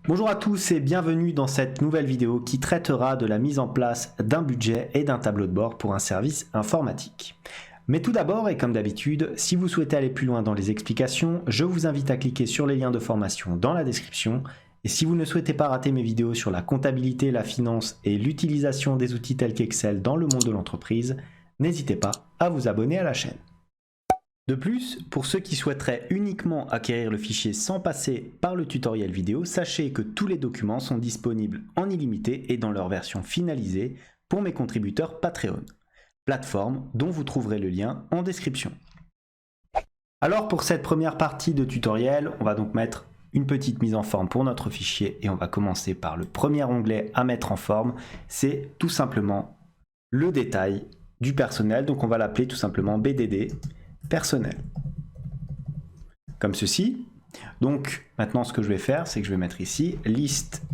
Bonjour à tous et bienvenue dans cette nouvelle vidéo qui traitera de la mise en place d'un budget et d'un tableau de bord pour un service informatique. Mais tout d'abord, et comme d'habitude, si vous souhaitez aller plus loin dans les explications, je vous invite à cliquer sur les liens de formation dans la description. Et si vous ne souhaitez pas rater mes vidéos sur la comptabilité, la finance et l'utilisation des outils tels qu'Excel dans le monde de l'entreprise, n'hésitez pas à vous abonner à la chaîne. De plus, pour ceux qui souhaiteraient uniquement acquérir le fichier sans passer par le tutoriel vidéo, sachez que tous les documents sont disponibles en illimité et dans leur version finalisée pour mes contributeurs Patreon, plateforme dont vous trouverez le lien en description. Alors pour cette première partie de tutoriel, on va donc mettre une petite mise en forme pour notre fichier et on va commencer par le premier onglet à mettre en forme, c'est tout simplement le détail du personnel, donc on va l'appeler tout simplement BDD. Personnel, comme ceci. Donc maintenant ce que je vais faire, c'est que je vais mettre ici liste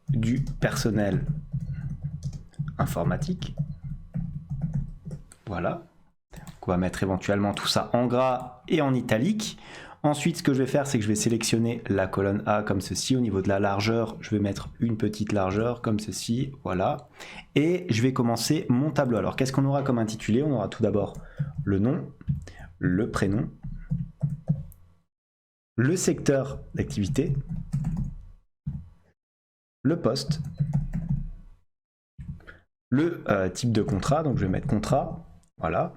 du personnel informatique. Voilà. Donc on va mettre éventuellement tout ça en gras et en italique. Ensuite, ce que je vais faire, c'est que je vais sélectionner la colonne A comme ceci. Au niveau de la largeur, je vais mettre une petite largeur comme ceci. Voilà. Et je vais commencer mon tableau. Alors, qu'est-ce qu'on aura comme intitulé? On aura tout d'abord le nom, le prénom, le secteur d'activité, le poste, le type de contrat. Donc, je vais mettre contrat. Voilà.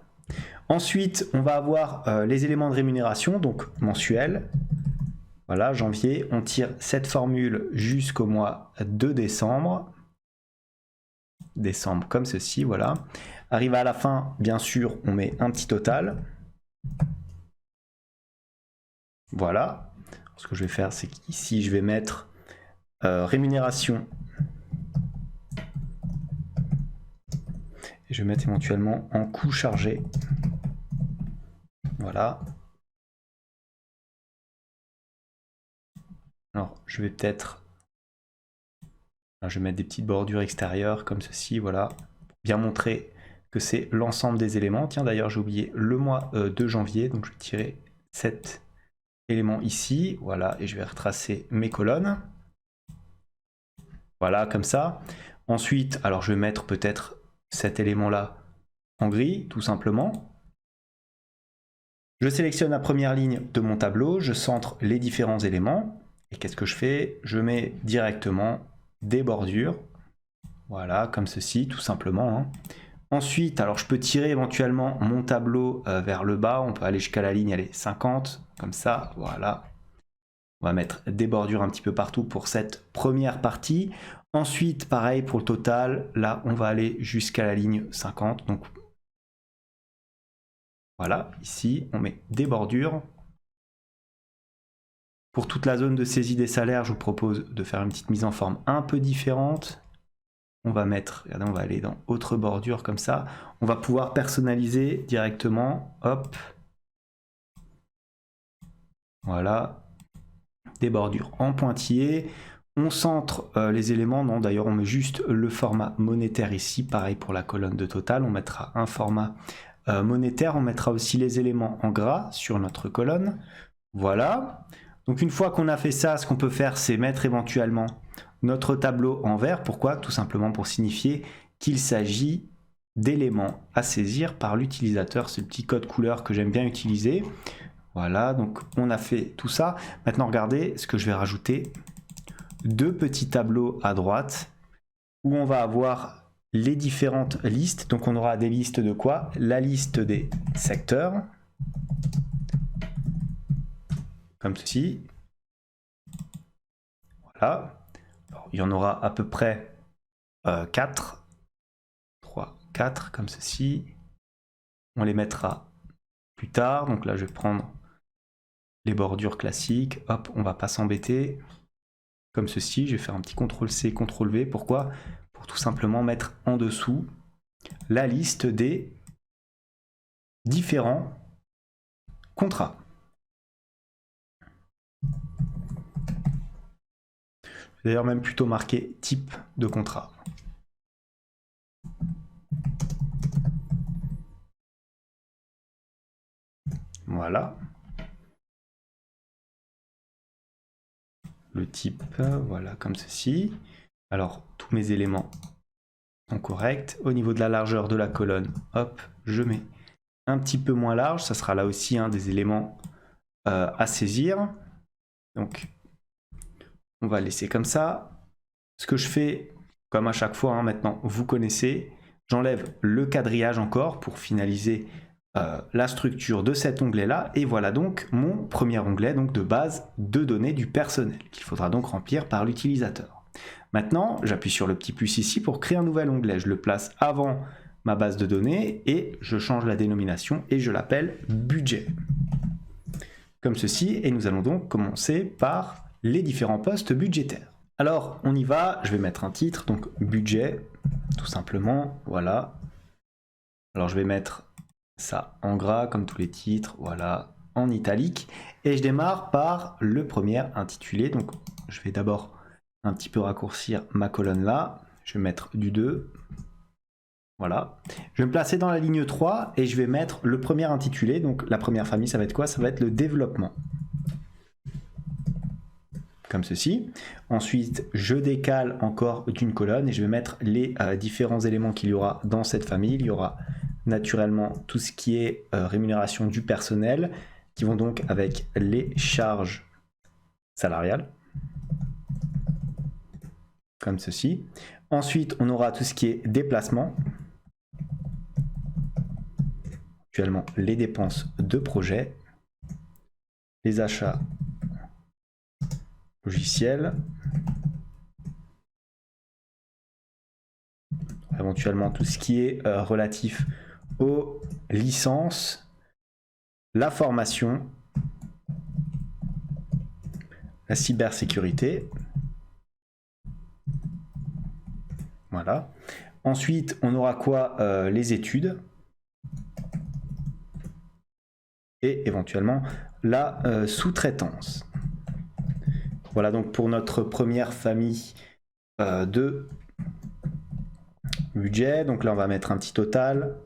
Ensuite, on va avoir les éléments de rémunération, donc mensuel. Voilà, janvier, on tire cette formule jusqu'au mois de décembre. Décembre comme ceci, voilà. Arrive à la fin, bien sûr, on met un petit total. Voilà. Ce que je vais faire, c'est qu'ici, je vais mettre rémunération. Et je vais mettre éventuellement en coût chargé. Voilà. Alors, je vais peut-être... Je vais mettre des petites bordures extérieures comme ceci, voilà. Pour bien montrer que c'est l'ensemble des éléments. Tiens, d'ailleurs, j'ai oublié le mois de janvier. Donc, je vais tirer cet élément ici. Voilà, et je vais retracer mes colonnes. Voilà, comme ça. Ensuite, alors, je vais mettre peut-être cet élément-là en gris, tout simplement. Je sélectionne la première ligne de mon tableau. Je centre les différents éléments. Et qu'est-ce que je fais? Je mets directement des bordures, voilà, comme ceci, tout simplement. Hein. Ensuite, alors je peux tirer éventuellement mon tableau vers le bas, on peut aller jusqu'à la ligne, allez, 50, comme ça, voilà. On va mettre des bordures un petit peu partout pour cette première partie. Ensuite, pareil pour le total, là, on va aller jusqu'à la ligne 50, donc voilà, ici, on met des bordures. Pour toute la zone de saisie des salaires, je vous propose de faire une petite mise en forme un peu différente. On va mettre, regardez, on va aller dans autre bordure comme ça. On va pouvoir personnaliser directement, hop. Voilà, des bordures en pointillé. On centre les éléments, non d'ailleurs on met juste le format monétaire ici, pareil pour la colonne de total, on mettra un format monétaire, on mettra aussi les éléments en gras sur notre colonne. Voilà. Donc une fois qu'on a fait ça, ce qu'on peut faire, c'est mettre éventuellement notre tableau en vert. Pourquoi? Tout simplement pour signifier qu'il s'agit d'éléments à saisir par l'utilisateur. C'est le petit code couleur que j'aime bien utiliser. Voilà, donc on a fait tout ça. Maintenant, regardez ce que je vais rajouter. Deux petits tableaux à droite où on va avoir les différentes listes. Donc on aura des listes de quoi? La liste des secteurs. Comme ceci. Voilà. Alors, il y en aura à peu près 4. 3, 4, comme ceci. On les mettra plus tard. Donc là, je vais prendre les bordures classiques. Hop, on va pas s'embêter. Comme ceci, je vais faire un petit CTRL-C, CTRL-V. Pourquoi? Pour tout simplement mettre en dessous la liste des différents contrats. D'ailleurs, même plutôt marquer type de contrat. Voilà. le type, voilà, comme ceci. Alors, tous mes éléments sont corrects. Au niveau de la largeur de la colonne, hop, je mets un petit peu moins large. Ça sera là aussi des éléments à saisir. Donc, on va laisser comme ça. Ce que je fais, comme à chaque fois, maintenant, vous connaissez, j'enlève le quadrillage encore pour finaliser la structure de cet onglet-là. Et voilà donc mon premier onglet donc de base de données du personnel qu'il faudra donc remplir par l'utilisateur. Maintenant, j'appuie sur le petit plus ici pour créer un nouvel onglet. Je le place avant ma base de données et je change la dénomination et je l'appelle budget. Comme ceci, et nous allons donc commencer par les différents postes budgétaires. Alors, on y va, je vais mettre un titre, donc budget, tout simplement, voilà. Alors, je vais mettre ça en gras, comme tous les titres, voilà, en italique. Et je démarre par le premier intitulé, donc je vais d'abord un petit peu raccourcir ma colonne là, je vais mettre du 2, voilà. Je vais me placer dans la ligne 3 et je vais mettre le premier intitulé, donc la première famille, ça va être quoi? Ça va être le développement. Comme ceci. Ensuite, je décale encore d'une colonne et je vais mettre les différents éléments qu'il y aura dans cette famille. Il y aura naturellement tout ce qui est rémunération du personnel, qui vont donc avec les charges salariales. Comme ceci. Ensuite, on aura tout ce qui est déplacement. Actuellement, les dépenses de projet, les achats logiciels, éventuellement tout ce qui est relatif aux licences, la formation, la cybersécurité. Voilà. Ensuite, on aura quoi? Les études. Et éventuellement la sous-traitance. Voilà donc pour notre première famille de budget. Donc là, on va mettre un petit total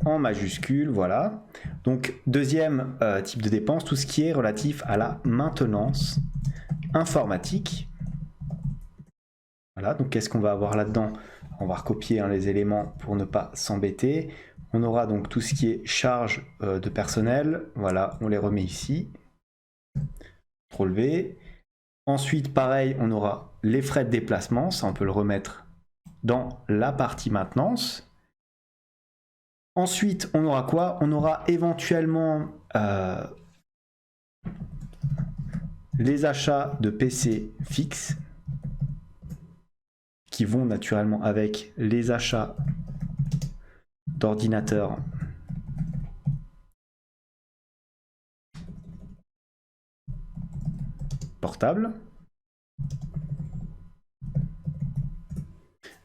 en majuscule, voilà. Donc deuxième type de dépense, tout ce qui est relatif à la maintenance informatique. Voilà, donc qu'est-ce qu'on va avoir là-dedans? On va recopier les éléments pour ne pas s'embêter. On aura donc tout ce qui est charge de personnel. Voilà, on les remet ici. CTRL V. Ensuite, pareil, on aura les frais de déplacement. Ça, on peut le remettre dans la partie maintenance. Ensuite, on aura quoi? On aura éventuellement les achats de PC fixes qui vont naturellement avec les achats d'ordinateurs portables.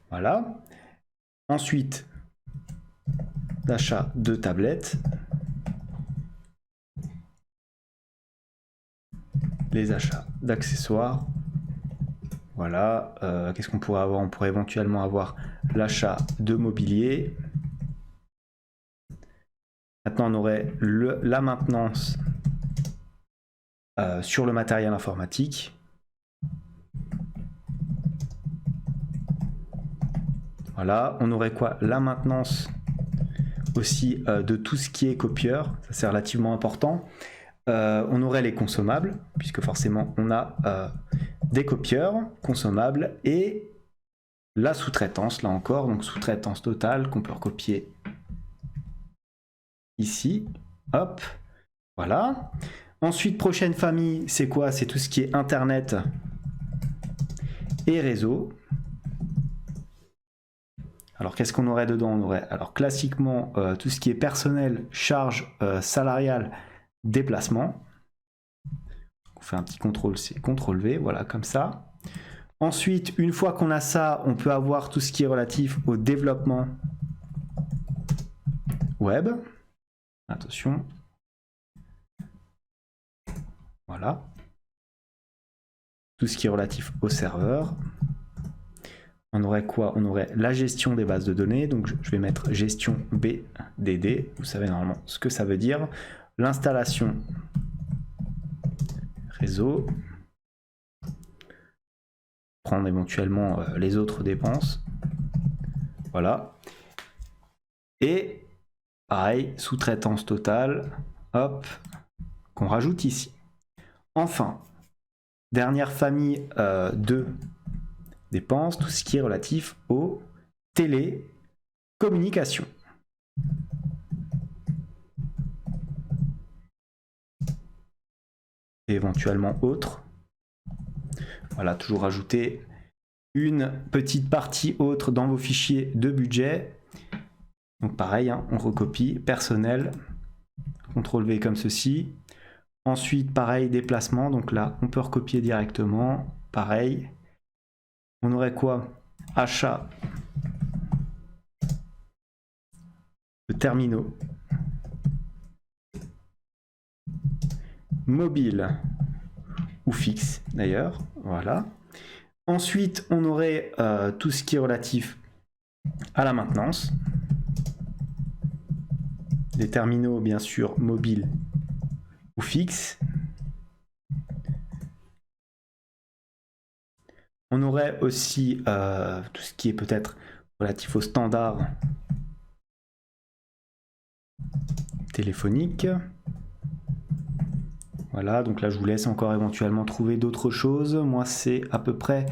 Voilà. Ensuite, l'achat de tablettes, les achats d'accessoires. Voilà. Qu'est-ce qu'on pourrait avoir? On pourrait éventuellement avoir l'achat de mobilier. Maintenant, on aurait la maintenance sur le matériel informatique. Voilà, on aurait quoi? La maintenance aussi de tout ce qui est copieur, ça c'est relativement important. On aurait les consommables, puisque forcément on a des copieurs consommables et la sous-traitance, là encore, donc sous-traitance totale qu'on peut recopier ici, hop, voilà. Ensuite, prochaine famille, c'est quoi? C'est tout ce qui est Internet et réseau. Alors, qu'est-ce qu'on aurait dedans? On aurait, alors classiquement, tout ce qui est personnel, charge salariale, déplacement. On fait un petit CTRL-C, CTRL-V, voilà, comme ça. Ensuite, une fois qu'on a ça, on peut avoir tout ce qui est relatif au développement web. Attention. Voilà. Tout ce qui est relatif au serveur. On aurait quoi? On aurait la gestion des bases de données. Donc, je vais mettre gestion BDD. Vous savez normalement ce que ça veut dire. L'installation réseau. prendre éventuellement les autres dépenses. Voilà. Et pareil, sous-traitance totale, hop, qu'on rajoute ici. Enfin, dernière famille de dépenses, tout ce qui est relatif aux télécommunications. Et éventuellement autres. Voilà, toujours rajouter une petite partie autre dans vos fichiers de budget. Donc pareil, hein, on recopie, personnel, CTRL V comme ceci. Ensuite, pareil, déplacement, donc là, on peut recopier directement, pareil. On aurait quoi? Achat de terminaux. Mobile ou fixe d'ailleurs, voilà. Ensuite, on aurait tout ce qui est relatif à la maintenance. Des terminaux, bien sûr, mobiles ou fixes. On aurait aussi tout ce qui est peut-être relatif au standard téléphonique. Voilà, donc là je vous laisse encore éventuellement trouver d'autres choses. Moi c'est à peu près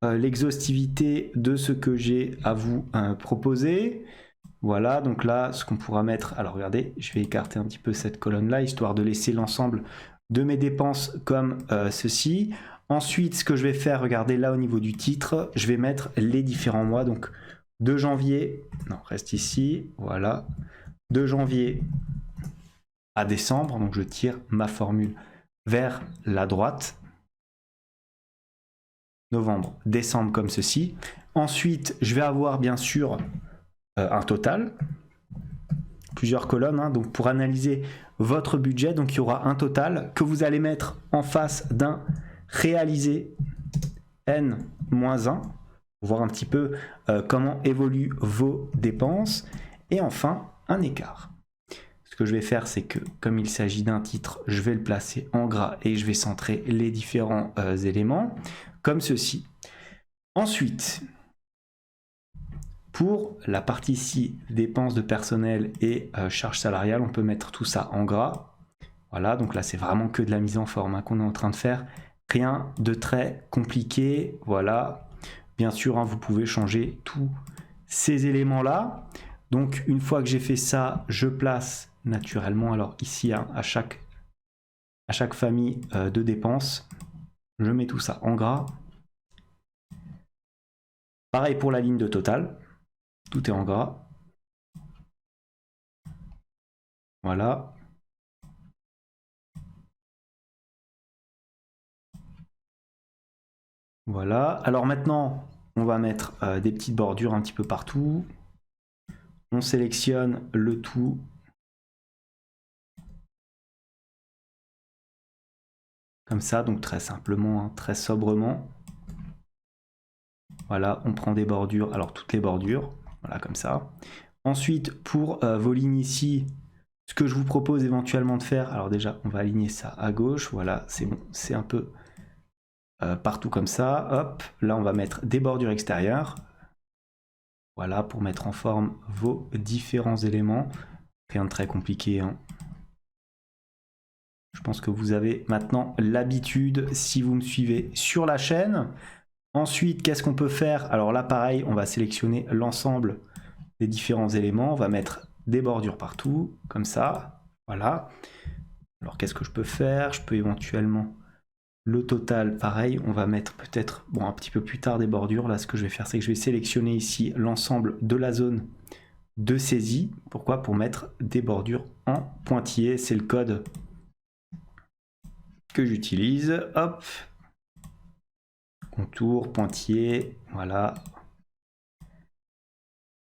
l'exhaustivité de ce que j'ai à vous proposer. Voilà, donc là ce qu'on pourra mettre, alors regardez, je vais écarter un petit peu cette colonne là, histoire de laisser l'ensemble de mes dépenses comme ceci. Ensuite, ce que je vais faire, regardez là au niveau du titre, je vais mettre les différents mois, donc de janvier, non, reste ici, voilà, de janvier à décembre, donc je tire ma formule vers la droite, novembre, décembre comme ceci. Ensuite, je vais avoir bien sûr un total, plusieurs colonnes, hein, donc pour analyser votre budget, donc il y aura un total que vous allez mettre en face d'un réalisé N-1, pour voir un petit peu comment évoluent vos dépenses, et enfin un écart. Ce que je vais faire, c'est que comme il s'agit d'un titre, je vais le placer en gras et je vais centrer les différents éléments, comme ceci. Ensuite, pour la partie ici, dépenses de personnel et charges salariales, on peut mettre tout ça en gras. Voilà, donc là c'est vraiment que de la mise en forme hein, qu'on est en train de faire. Rien de très compliqué, voilà. Bien sûr, hein, vous pouvez changer tous ces éléments-là. Donc, une fois que j'ai fait ça, je place naturellement, alors ici, hein, à chaque famille de dépenses, je mets tout ça en gras. Pareil pour la ligne de total, tout est en gras. Voilà. Voilà, alors maintenant, on va mettre des petites bordures un petit peu partout. On sélectionne le tout. Comme ça, donc très simplement, hein, très sobrement. Voilà, on prend des bordures, alors toutes les bordures, voilà comme ça. Ensuite, pour vos lignes ici, ce que je vous propose éventuellement de faire, alors déjà, on va aligner ça à gauche, voilà, c'est bon, c'est un peu partout comme ça. Hop, là, on va mettre des bordures extérieures. Voilà, pour mettre en forme vos différents éléments. Rien de très compliqué, hein. Je pense que vous avez maintenant l'habitude si vous me suivez sur la chaîne. Ensuite, qu'est-ce qu'on peut faire? Alors là, pareil, on va sélectionner l'ensemble des différents éléments. On va mettre des bordures partout, comme ça. Voilà. Alors, qu'est-ce que je peux faire? Je peux éventuellement... Le total, pareil, on va mettre peut-être, bon, un petit peu plus tard des bordures. Là, ce que je vais faire, c'est que je vais sélectionner ici l'ensemble de la zone de saisie. Pourquoi? Pour mettre des bordures en pointillé. C'est le code que j'utilise. Hop. Contour, pointillé, voilà.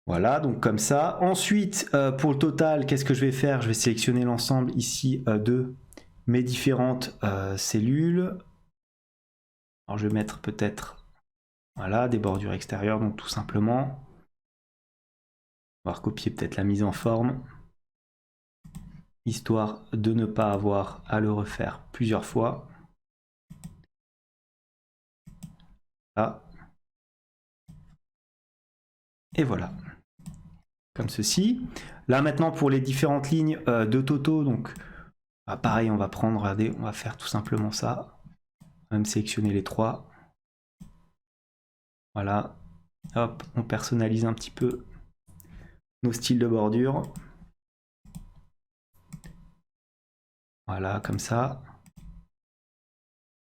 Voilà, donc comme ça. Ensuite, pour le total, qu'est-ce que je vais faire? Je vais sélectionner l'ensemble ici de mes différentes cellules. Alors je vais mettre peut-être, voilà, des bordures extérieures, donc tout simplement. On va recopier peut-être la mise en forme, histoire de ne pas avoir à le refaire plusieurs fois. Là. Et voilà. Comme ceci. Là maintenant pour les différentes lignes de Toto, donc pareil, on va prendre, regardez, on va faire tout simplement ça. On va même sélectionner les trois. Voilà. Hop, on personnalise un petit peu nos styles de bordure. Voilà, comme ça.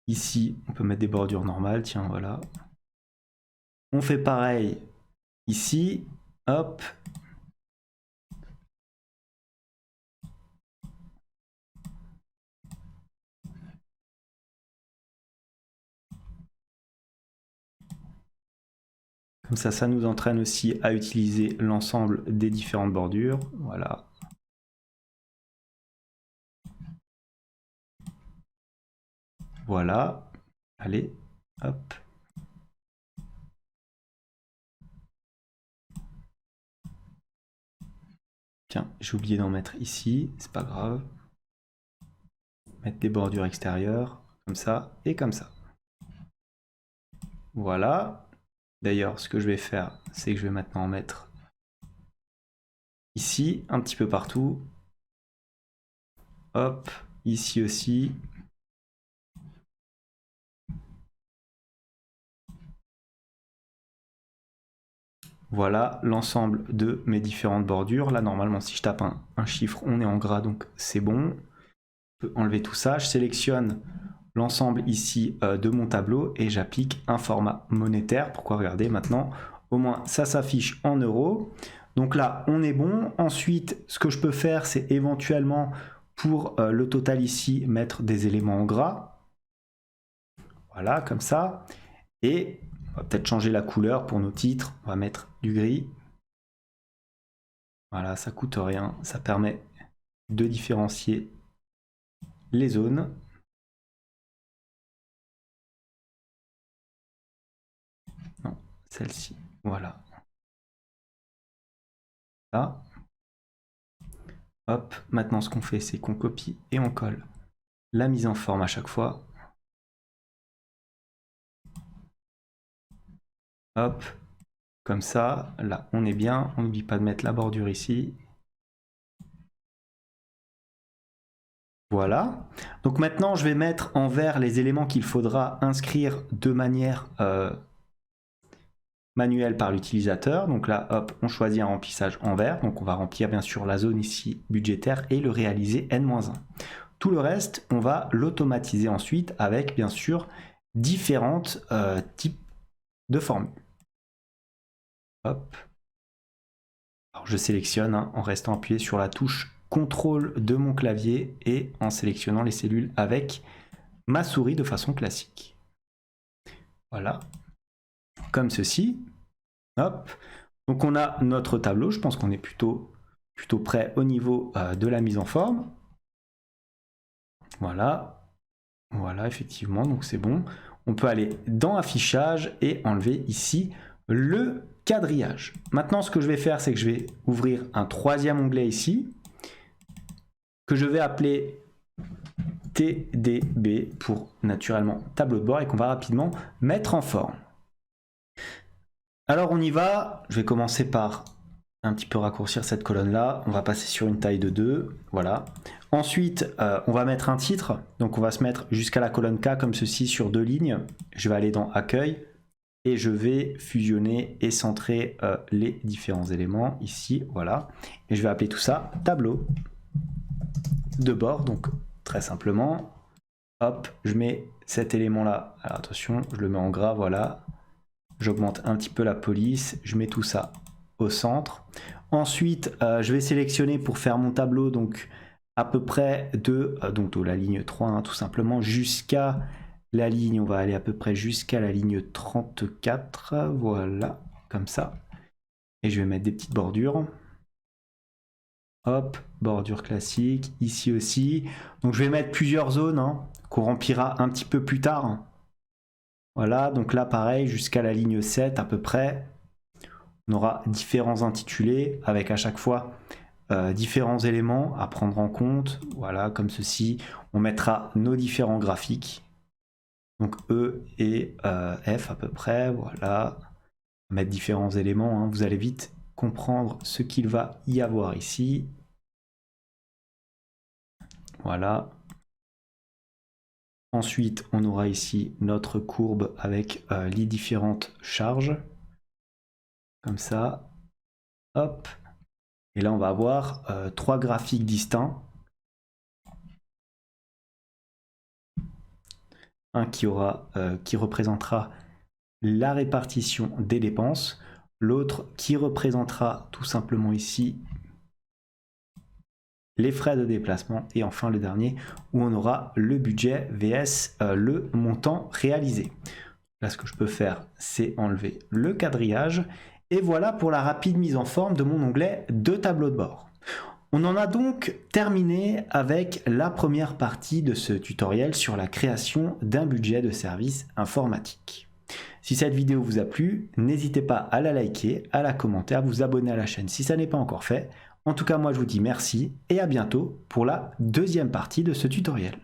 Ici, on peut mettre des bordures normales, tiens, voilà. On fait pareil ici, hop. Comme ça nous entraîne aussi à utiliser l'ensemble des différentes bordures, voilà. Voilà, allez, hop. Tiens, j'ai oublié d'en mettre ici, c'est pas grave. Mettre des bordures extérieures, comme ça et comme ça. Voilà. D'ailleurs, ce que je vais faire, c'est que je vais maintenant en mettre ici, un petit peu partout. Hop, ici aussi. Voilà l'ensemble de mes différentes bordures. Là, normalement, si je tape un chiffre, on est en gras, donc c'est bon. Je peux enlever tout ça. Je sélectionne l'ensemble ici de mon tableau et j'applique un format monétaire. Pourquoi? Regardez, maintenant, au moins, ça s'affiche en euros. Donc là, on est bon. Ensuite, ce que je peux faire, c'est éventuellement, pour le total ici, mettre des éléments en gras. Voilà, comme ça. Et on va peut-être changer la couleur pour nos titres. On va mettre du gris. Voilà, ça coûte rien. Ça permet de différencier les zones. Non, celle-ci. Voilà. Là. Hop, maintenant ce qu'on fait, c'est qu'on copie et on colle la mise en forme à chaque fois. Hop, comme ça, là on est bien, on n'oublie pas de mettre la bordure ici. Voilà, donc maintenant je vais mettre en vert les éléments qu'il faudra inscrire de manière manuelle par l'utilisateur. Donc là, hop, on choisit un remplissage en vert, donc on va remplir bien sûr la zone ici budgétaire et le réaliser N-1. Tout le reste, on va l'automatiser ensuite avec bien sûr différentes types de formules. Hop. Alors je sélectionne en restant appuyé sur la touche CTRL de mon clavier et en sélectionnant les cellules avec ma souris de façon classique. Voilà, comme ceci. Hop. Donc on a notre tableau, je pense qu'on est plutôt prêt au niveau de la mise en forme. Voilà, voilà effectivement, donc c'est bon. On peut aller dans affichage et enlever ici le quadrillage. Maintenant, ce que je vais faire, c'est que je vais ouvrir un troisième onglet ici, que je vais appeler TDB pour naturellement tableau de bord et qu'on va rapidement mettre en forme. Alors on y va, je vais commencer par un petit peu raccourcir cette colonne là, on va passer sur une taille de 2, voilà. Ensuite, on va mettre un titre, donc on va se mettre jusqu'à la colonne K comme ceci sur 2 lignes. Je vais aller dans accueil et je vais fusionner et centrer les différents éléments ici, voilà. Et je vais appeler tout ça tableau de bord, donc très simplement, hop, je mets cet élément là, alors attention, je le mets en gras, voilà. J'augmente un petit peu la police, je mets tout ça au centre. Ensuite, je vais sélectionner pour faire mon tableau, donc à peu près de la ligne 3, hein, tout simplement, jusqu'à la ligne, on va aller à peu près jusqu'à la ligne 34, voilà, comme ça. Et je vais mettre des petites bordures. Hop, bordure classique, ici aussi. Donc je vais mettre plusieurs zones hein, qu'on remplira un petit peu plus tard. Voilà, donc là pareil, jusqu'à la ligne 7 à peu près. On aura différents intitulés avec à chaque fois différents éléments à prendre en compte. Voilà, comme ceci. On mettra nos différents graphiques. Donc E et F à peu près, voilà. mettre différents éléments, hein. Vous allez vite comprendre ce qu'il va y avoir ici. Voilà. Ensuite, on aura ici notre courbe avec les différentes charges. Comme ça. Hop. Et là, on va avoir 3 graphiques distincts. Un qui représentera la répartition des dépenses. L'autre qui représentera tout simplement ici les frais de déplacement. Et enfin le dernier où on aura le budget vs le montant réalisé. Là, ce que je peux faire, c'est enlever le quadrillage. Et voilà pour la rapide mise en forme de mon onglet de tableau de bord. On en a donc terminé avec la première partie de ce tutoriel sur la création d'un budget de service informatique. Si cette vidéo vous a plu, n'hésitez pas à la liker, à la commenter, à vous abonner à la chaîne si ça n'est pas encore fait. En tout cas, moi je vous dis merci et à bientôt pour la deuxième partie de ce tutoriel.